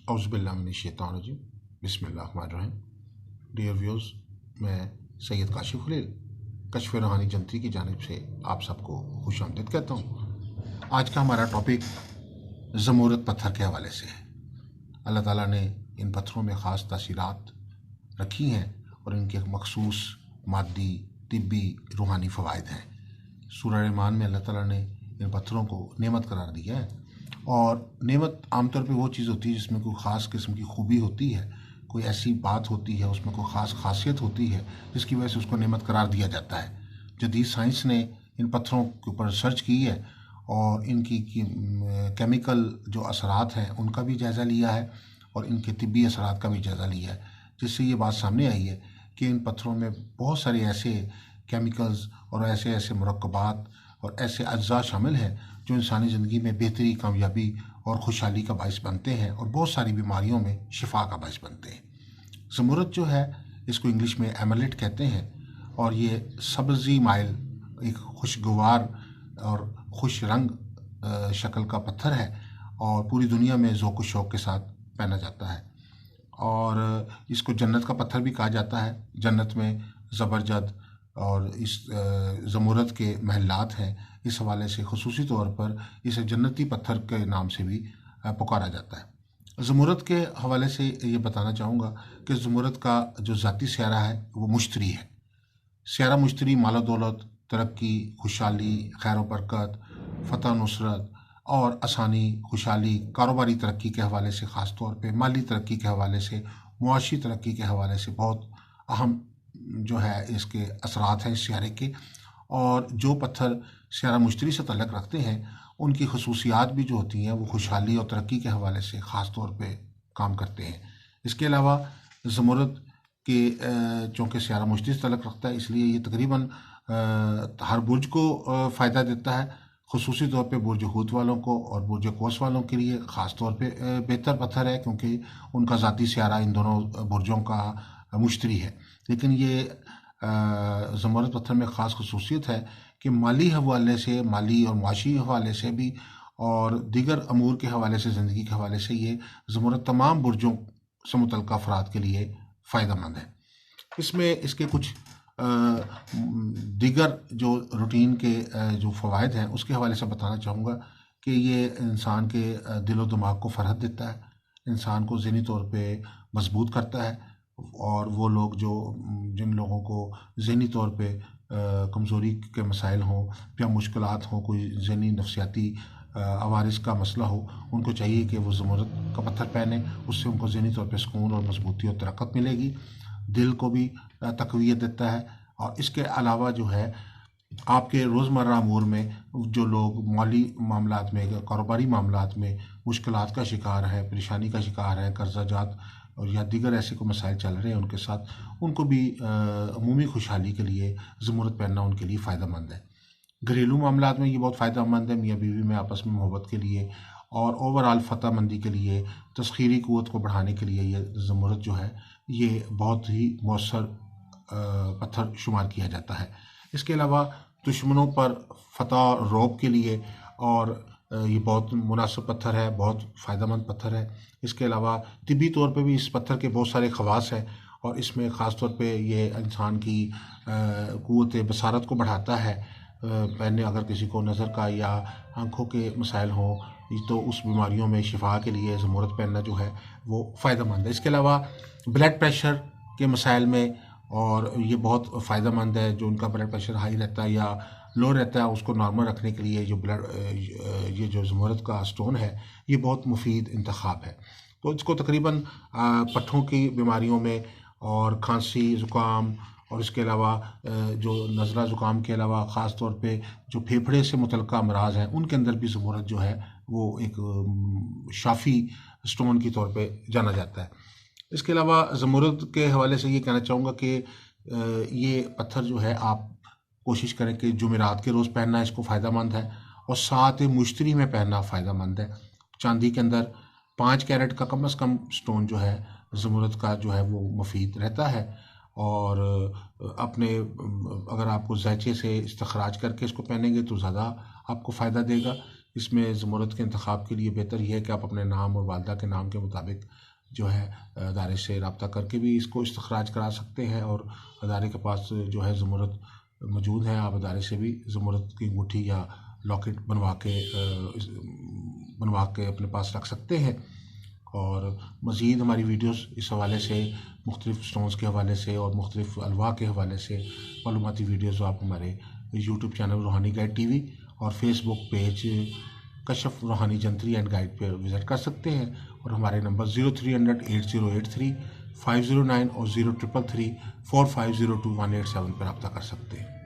औज़ुबिल्लाहिमिनश्शैतानिर्रजीम बिस्मिल्लाहिर्रहमानिर्रहीम। Dear viewers, मैं सैयद काशिफ खलील कश्फ रूहानी जंतरी की जानिब से आप सबको खुशामदीद कहता हूँ। आज का हमारा टॉपिक ज़मूरत पत्थर के हवाले से है। अल्लाह ताला ने इन पत्थरों में ख़ास तासीरात रखी हैं और इनके मखसूस मादी, तिब्बी, रूहानी फ़वाइद हैं। सूरह रहमान में अल्लाह ताला ने इन पत्थरों को नेमत करार दिया है, और नेमत आमतौर पे वो चीज़ होती है जिसमें कोई ख़ास किस्म की खूबी होती है, कोई ऐसी बात होती है, उसमें कोई ख़ास खासियत होती है जिसकी वजह से उसको नेमत करार दिया जाता है। जदीद साइंस ने इन पत्थरों के ऊपर रिसर्च की है और इनकी केमिकल जो असरात हैं उनका भी जायज़ा लिया है और इनके तिब्बी असरात का भी जायज़ा लिया है, जिससे ये बात सामने आई है कि इन पत्थरों में बहुत सारे ऐसे केमिकल्स और ऐसे ऐसे मुरक्कबात और ऐसे अज्जा शामिल हैं जो इंसानी ज़िंदगी में बेहतरी, कामयाबी और खुशहाली का बाइस बनते हैं और बहुत सारी बीमारियों में शिफा का बाइस बनते हैं। ज़मूरत जो है, इसको इंग्लिश में एमरल्ड कहते हैं, और ये सब्ज़ी माइल एक खुशगवार और खुश रंग शक्ल का पत्थर है और पूरी दुनिया में ज़ौक़ शौक़ के साथ पहना जाता है। और इसको जन्नत का पत्थर भी कहा जाता है। जन्नत में ज़बरजद और इस ज़मूरत के महलात हैं, इस हवाले से ख़ुसूसी तौर पर इसे जन्नती पत्थर के नाम से भी पुकारा जाता है। ज़मूरत के हवाले से ये बताना चाहूँगा कि ज़मूरत का जो ज़ाती स्यारा है वो मुश्तरी है। स्यारा मुश्तरी मालो दौलत, तरक्की, खुशहाली, खैर व बरकत, फ़तह नुसरत और आसानी, खुशहाली, कारोबारी तरक्की के हवाले से, ख़ास तौर पे माली तरक्की के हवाले से, मुआशी तरक्की के हवाले से बहुत अहम जो है इसके असरात हैं इस स्यारे के। और जो पत्थर स्यारा मुश्तरी से तल्लक़ रखते हैं उनकी खसूसियात भी जो होती हैं वो खुशहाली और तरक्की के हवाले से ख़ास तौर पे काम करते हैं। इसके अलावा ज़मूरत के चूँकि स्यारा मुश्तरी से तल्लक़ रखता है, इसलिए ये तकरीबन हर बुर्ज को फ़ायदा देता है। ख़ुसूसी तौर पे बुर्ज हूत वालों को और बुर्ज कौस वालों के लिए ख़ास तौर पे बेहतर पत्थर है, क्योंकि उनका ज़ाती स्यारा इन दोनों बुर्जों का मुश्तरी है। लेकिन ये ज़मूरत पत्थर में ख़ास खसूसियत है कि माली हवाले से, माली और मुआशी हवाले से भी और दीगर अमूर के हवाले से, ज़िंदगी के हवाले से ये ज़मूरत तमाम बुर्जों से मुतल्लिक़ अफ़राद के लिए फ़ायदेमंद है। इसमें इसके कुछ दीगर जो रूटीन के जो फ़वाइद हैं उसके हवाले से बताना चाहूँगा कि ये इंसान के दिलो दिमाग को फ़रहत देता है, इंसान को ज़हनी तौर पे मजबूत करता है, और वो लोग जिन लोगों को ज़हनी तौर पे कमज़ोरी के मसाइल हों या मुश्किलात हों, कोई ज़हनी नफ्सियाती अवारिस का मसला हो, उनको चाहिए कि वो ज़मूरत का पत्थर पहने। उससे उनको ज़हनी तौर पे सुकून और मजबूती और तरक्कत मिलेगी, दिल को भी तक़वियत देता है। और इसके अलावा जो है आपके रोज़मर्रा अमूर में जो लोग माली मामलात में, कारोबारी मामलात में मुश्किलात का शिकार हैं, परेशानी का शिकार हैं, कर्जा जात और या दीगर ऐसे कोई मसाइल चल रहे हैं उनके साथ, उनको भी अमूमी खुशहाली के लिए ज़मूरत पहनना उनके लिए फ़ायदेमंद है। घरेलू मामलात में ये बहुत फ़ायदेमंद है, मियाँ बीवी में आपस में मोहब्बत के लिए और ओवरऑल फ़तह मंदी के लिए, तस्ख़ीरी क़ुव्वत को बढ़ाने के लिए ये ज़मूरत जो है ये बहुत ही मौसर पत्थर शुमार किया जाता है। इसके अलावा दुश्मनों पर फ़तह रौब के लिए और ये बहुत मुनासिब पत्थर है, बहुत फ़ायदेमंद पत्थर है। इसके अलावा तिब्बी तौर पे भी इस पत्थर के बहुत सारे ख़वास हैं, और इसमें ख़ास तौर पे ये इंसान की क़ुव्वत बसारत को बढ़ाता है। पहले अगर किसी को नज़र का या आँखों के मसाइल हों तो उस बीमारियों में शिफा के लिए ज़मूरत पहनना जो है वो फ़ायदेमंद है। इसके अलावा ब्लड प्रेशर के मसाइल में और ये बहुत फ़ायदेमंद है, जो उनका ब्लड प्रेशर हाई रहता है या लो रहता है उसको नॉर्मल रखने के लिए ये जो ज़मूरत का स्टोन है ये बहुत मुफीद इंतखाब है। तो इसको तकरीबन पट्ठों की बीमारियों में और खांसी, ज़ुकाम और इसके अलावा जो नज़ला ज़ुकाम के अलावा ख़ास तौर पे जो फेफड़े से मुतल्लिक़ अमराज हैं उनके अंदर भी ज़मूरत जो है वो एक शाफ़ी स्टोन की तौर पे जाना जाता है। इसके अलावा ज़मूरत के हवाले से ये कहना चाहूँगा कि ये पत्थर जो है आप कोशिश करें कि जुमेरात के रोज़ पहनना इसको फ़ायदेमंद है, और साथ मुश्तरी में पहनना फ़ायदेमंद है। चांदी के अंदर 5 कैरेट का कम से कम स्टोन जो है ज़मूरत का जो है वो मुफीद रहता है, और अपने अगर आपको ज़ैचे से इस्तखराज करके इसको पहनेंगे तो ज़्यादा आपको फ़ायदा देगा। इसमें ज़मूरत के इंतखाब के लिए बेहतर यह है कि आप अपने नाम और वालदा के नाम के मुताबिक जो है अदारे से रब्ता करके भी इसको इस्तखराज करा सकते हैं, और अदारे के पास जो है ज़मूरत मौजूद है, आप अदारे से भी ज़मूरत की अंगूठी या लॉकेट बनवा के अपने पास रख सकते हैं। और मज़ीद हमारी वीडियोस इस हवाले से, मुख्तलिफ़ स्टोन्स के हवाले से और मुख्तलिफ़ अलवा के हवाले से मालूमाती वीडियोस आप हमारे यूट्यूब चैनल रूहानी गाइड टीवी और फेसबुक पेज कशफ रूहानी जंतरी एंड गाइड पर विज़िट कर सकते हैं। और हमारे नंबर 0300 8083 509 और 0333 4502 187 पर रब्ता कर सकते हैं।